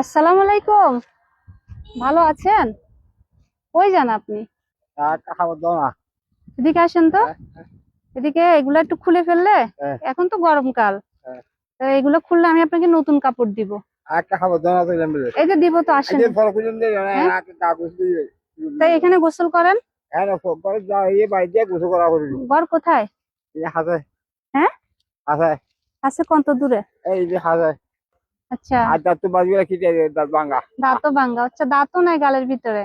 আসসালামু আলাইকুম। ভালো আছেন? কই যান আপনি? খাবার দাও না। এদিকে আসেন তো। এদিকে এগুলো একটু খুলে ফেললে, এখন তো গরমকাল, তো এগুলো খুললে আমি আপনাকে নতুন কাপড় দিব। একটা খাবার দাও না। এই যে দিব তো, আসেন। হ্যাঁ? তাই এখানে গোসল করেন। ঘর কোথায়? হ্যাঁ, আছে কত দূরে? আচ্ছা, দাঁতও ভাঙ্গা। আচ্ছা, দাঁতও নাই গালের ভিতরে।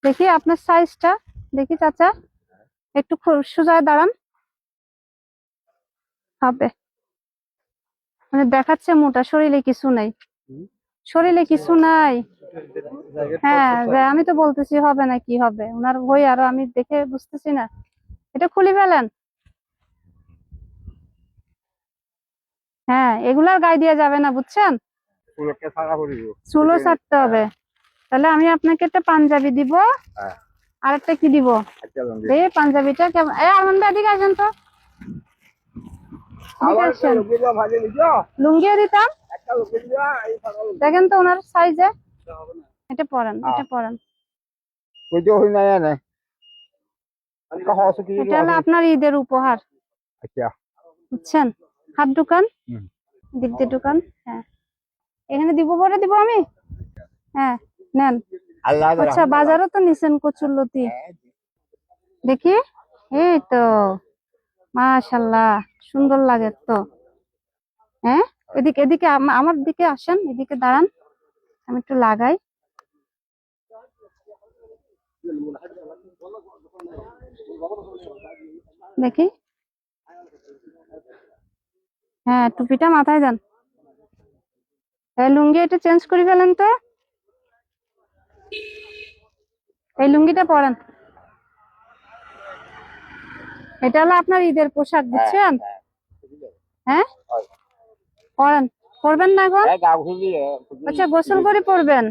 দেখি আপনার সাইজটা, দেখি চাচা, একটু সোজা দাঁড়ান। হবে, মানে দেখাচ্ছে মোটা, শরীরে কিছু নাই। শরীরে কিছু নাই। হ্যাঁ, যে আমি তো বলতেছি হবে না, কি হবে ওনার বই, আরো আমি দেখে বুঝতেছি না। এটা খুলে ফেলেন। হ্যাঁ, এগুলার গায়ে দিয়ে যাবে না, বুঝছেন? চুলও ছাড়তে হবে। তাহলে আমি আপনাকে একটা পাঞ্জাবি দিব। আর একটা কি দিব? এই পাঞ্জাবিটা কেমন? আনন্দ এদিকে আসেন তো। লুঙ্গিও দিতাম। দেখেন তো ওনার সাইজে। এটা পরেন, এটা পরেন। এটা হলো আপনার ঈদের উপহার, বুঝছেন? হাত ঢুকান, দিক দিয়ে ঢুকান। হ্যাঁ, এখানে দিব, পরে দিব আমি। হ্যাঁ, নেন। আচ্ছা, বাজারও তো নিছেন কচুরলতি, দেখি। এই তো, মাশাআল্লাহ, সুন্দর লাগে তো। হ্যাঁ, এদিকে এদিকে আমার দিকে আসেন, এদিকে দাঁড়ান, আমি একটু লাগাই। দেখি। হ্যাঁ, টুপিটা মাথায় দেন। এই লুঙ্গি এটা চেঞ্জ করে ফেলেন তো। এই লুঙ্গিটা পরেন। এটা হলো আপনার ঈদের পোশাক, বুঝছেন? হ্যাঁ, পরেন। পরবেন না এখন? আচ্ছা, গোসল করে পরবেন।